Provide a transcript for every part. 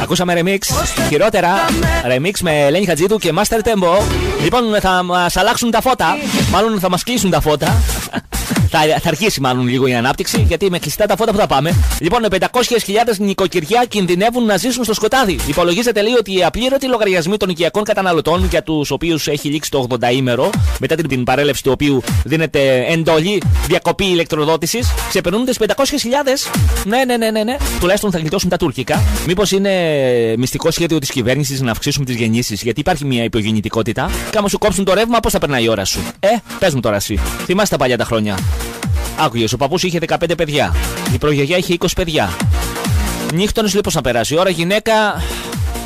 Ακούσαμε remix, χειρότερα remix με Ελένη Χατζίδου και Master Tempo. Λοιπόν, θα μας αλλάξουν τα φώτα. Μάλλον θα μας κλείσουν τα φώτα. Θα αρχίσει μάλλον λίγο η ανάπτυξη, γιατί με κλειστά τα φώτα που θα πάμε. Λοιπόν, 500.000 νοικοκυριά κινδυνεύουν να ζήσουν στο σκοτάδι. Υπολογίζεται, λέει, ότι οι απλήρωτοι λογαριασμοί των οικιακών καταναλωτών, για τους οποίους έχει λήξει το 80ήμερο, μετά την παρέλευση του οποίου δίνεται εντολή διακοπή ηλεκτροδότησης, ξεπερνούν τις 500.000. Ναι. Τουλάχιστον θα γλιτώσουν τα τουρκικά. Μήπως είναι μυστικό σχέδιο της κυβέρνησης να αυξήσουν τις γεννήσεις, γιατί υπάρχει μια υπογεννητικότητα. Και άμα σου κόψουν το ρεύμα, πώς θα περνάει η ώρα σου? Πες μου τώρα εσύ. Θυμάσαι τα παλιά τα χρόνια? Άκουγες, ο παππούς είχε 15 παιδιά. Η προγιαγιά είχε 20 παιδιά. Νύχτωνες, λέει, πώς να περάσει η ώρα. Γυναίκα,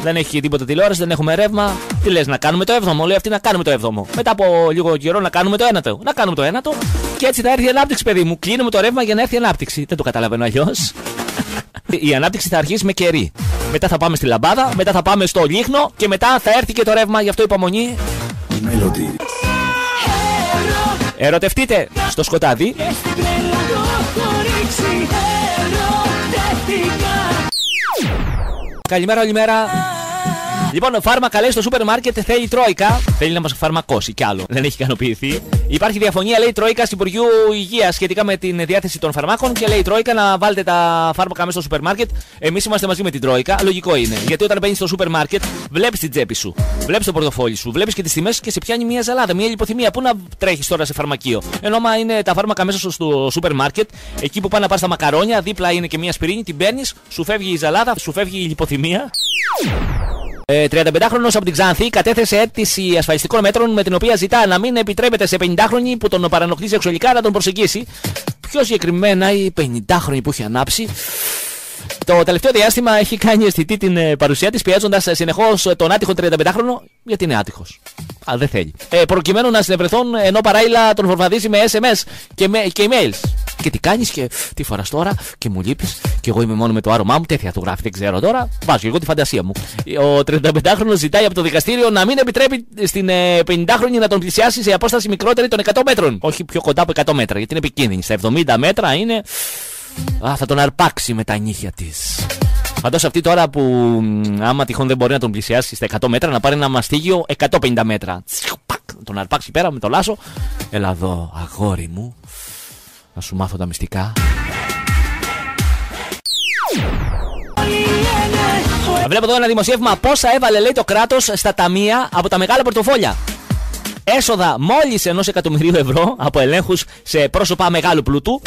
δεν έχει τίποτα τηλεόραση, δεν έχουμε ρεύμα. Τι λες, να κάνουμε το 7ο? Λέει αυτή, να κάνουμε το 7ο. Μετά από λίγο καιρό να κάνουμε το 9ο. Να κάνουμε το 9ο. Και έτσι θα έρθει η ανάπτυξη, παιδί μου. Κλείνουμε το ρεύμα για να έρθει η ανάπτυξη. Δεν το καταλαβαίνω αλλιώς. Η ανάπτυξη θα αρχίσει με κερί. Μετά θα πάμε στη λαμπάδα, μετά θα πάμε στο λίχνο και μετά θα έρθει και το ρεύμα. Γι' αυτό υπομονή. Ερωτευτείτε στο σκοτάδι. Καλημέρα, καλημέρα. Λοιπόν, φάρμακα, λέει, στο σούπερ μάρκετ θέλει η Τρόικα. Θέλει να μας φαρμακώσει κι άλλο. Δεν έχει ικανοποιηθεί. Υπάρχει διαφωνία, λέει, Τρόικα Υπουργείου Υγείας σχετικά με την διάθεση των φαρμάκων. Και λέει η Τρόικα να βάλετε τα φάρμακα μέσα στο σούπερ μάρκετ. Εμείς είμαστε μαζί με την Τρόικα. Λογικό είναι. Γιατί όταν μπαίνεις στο σούπερ μάρκετ, βλέπεις την τσέπη σου, βλέπεις το πορτοφόλι σου, βλέπεις και τις τιμές και σε πιάνει μια ζαλάδα, μια λιποθυμία. Πού να τρέχεις τώρα σε φαρμακείο? Ενώ άμα είναι τα φάρμακα μέσα στο σούπερ μάρκετ, εκεί που πάνε να πάρεις τα μακαρόνια, δίπλα είναι και μια ασπιρίνη, την παίρνεις, σου φεύγει η ζαλάδα, σου φεύγει η λιποθυμία. 35χρονος από την Ξάνθη κατέθεσε αίτηση ασφαλιστικών μέτρων με την οποία ζητά να μην επιτρέπεται σε 50χρονη που τον παρανοχλεί σεξουαλικά να τον προσεγγίσει. Πιο συγκεκριμένα, η 50χρονη που έχει ανάψει το τελευταίο διάστημα έχει κάνει αισθητή την παρουσία της, πιέζοντας συνεχώς τον άτυχο 35χρονο, γιατί είναι άτυχος. Δεν θέλει. Προκειμένου να συνευρεθούν, ενώ παράλληλα τον φορμαδίζει με SMS και emails. Και τι κάνεις και τι φοράς τώρα και μου λείπεις και εγώ είμαι μόνο με το άρωμά μου. Τέτοια του γράφει, δεν ξέρω τώρα. Βάζω εγώ τη φαντασία μου. Ο 35χρονος ζητάει από το δικαστήριο να μην επιτρέπει στην 50χρονη να τον πλησιάσει σε απόσταση μικρότερη των 100 μέτρων. Όχι πιο κοντά από 100 μέτρα, γιατί είναι επικίνδυνη. Στα 70 μέτρα είναι. Θα τον αρπάξει με τα νύχια της. Φαντάσου αυτή τώρα που άμα τυχόν δεν μπορεί να τον πλησιάσει στα 100 μέτρα, να πάρει ένα μαστίγιο 150 μέτρα. Τον αρπάξει πέρα με το λάσο. Έλα εδώ, αγόρι μου, να σου μάθω τα μυστικά. Βλέπω εδώ ένα δημοσίευμα πόσα έβαλε, λέει, το κράτος στα ταμεία από τα μεγάλα πορτοφόλια. Έσοδα μόλις 1 εκατομμυρίου ευρώ από ελέγχους σε πρόσωπα μεγάλου πλούτου,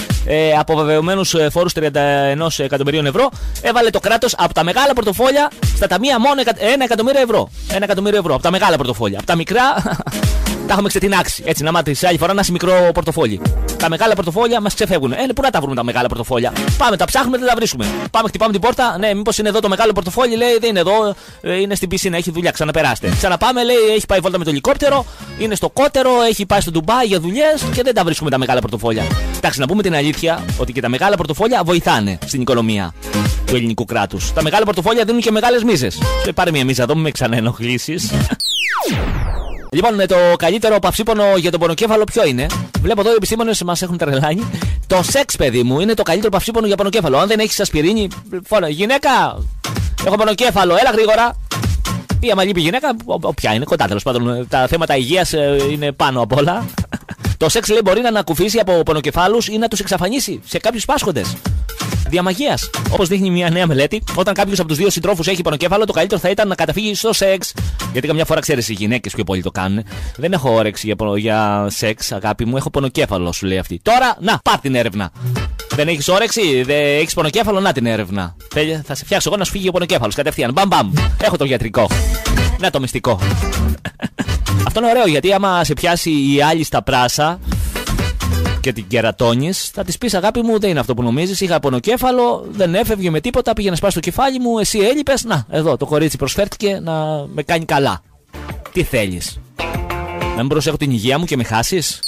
από βεβαιωμένους φόρους 31 εκατομμυρίων ευρώ, έβαλε το κράτος από τα μεγάλα πορτοφόλια στα ταμεία μόνο 1 εκατομμύριο ευρώ. 1 εκατομμύριο ευρώ από τα μεγάλα πορτοφόλια. Από τα μικρά τα έχουμε ξετινάξει. Έτσι, να μάθεις άλλη φορά να είσαι μικρό πορτοφόλι. Τα μεγάλα πορτοφόλια μας ξεφεύγουν. Πού να τα βρούμε τα μεγάλα πορτοφόλια? Πάμε, τα ψάχνουμε, δεν τα βρίσκουμε. Πάμε, χτυπάμε την πόρτα. Ναι, μήπως είναι εδώ το μεγάλο πορτοφόλι? Λέει, δεν είναι εδώ. Είναι στην πισίνα, έχει δουλειά, ξαναπεράστε. Ξαναπάμε, λέει, έχει πάει βόλτα με το ελικόπτερο. Είναι στο κότερο, έχει πάει στο Ντουμπάι για δουλειές και δεν τα βρίσκουμε τα μεγάλα πορτοφόλια. Εντάξει, να πούμε την αλήθεια ότι και τα μεγάλα πορτοφόλια βοηθάνε στην οικονομία του ελληνικού κράτους. Τα μεγάλα πορτοφόλια δίνουν και μεγάλες μίζες. Πάρε μια μίζα εδώ, μην με ξαναενοχλήσεις. Λοιπόν, το καλύτερο παυσίπονο για τον πονοκέφαλο ποιο είναι? Βλέπω εδώ οι επιστήμονες μας έχουν τρελάνει. Το σεξ, παιδί μου, είναι το καλύτερο παυσίπονο για πονοκέφαλο. Αν δεν έχεις ασπιρίνη, φώνα, γυναίκα, έχω πονοκέφαλο, έλα γρήγορα. Ή άμα λείπει η γυναίκα, ποια είναι, κοντά, τέλος πάντων. Τα θέματα υγείας είναι πάνω απ' όλα. Το σεξ, λέει, μπορεί να ανακουφίσει από πονοκεφάλους ή να τους εξαφανίσει σε κάποιους πάσχοντες. Διαμαγείας. Όπως δείχνει μια νέα μελέτη, όταν κάποιος από τους δύο συντρόφους έχει πονοκέφαλο, το καλύτερο θα ήταν να καταφύγει στο σεξ. Γιατί καμιά φορά, ξέρεις, οι γυναίκες πιο πολύ το κάνουν. Δεν έχω όρεξη για σεξ, αγάπη μου, έχω πονοκέφαλο, σου λέει αυτή. Τώρα, να, πάρ' την έρευνα. Δεν έχεις όρεξη, δεν έχεις πονοκέφαλο, να την έρευνα. Θα σε φτιάξω εγώ να σου φύγει ο πονοκέφαλος κατευθείαν. Μπαμ, μπαμ. Έχω το γιατρικό. Να το μυστικό. Αυτό είναι ωραίο, γιατί άμα σε πιάσει η άλλη στα πράσα και την κερατώνεις, θα της πεις, αγάπη μου, δεν είναι αυτό που νομίζεις. Είχα πονοκέφαλο, δεν έφευγε με τίποτα, πήγε να σπάσει το κεφάλι μου, εσύ έλειπες. Να, εδώ το κορίτσι προσφέρθηκε να με κάνει καλά. Τι θέλεις? Να μην προσέχω την υγεία μου και με χάσεις?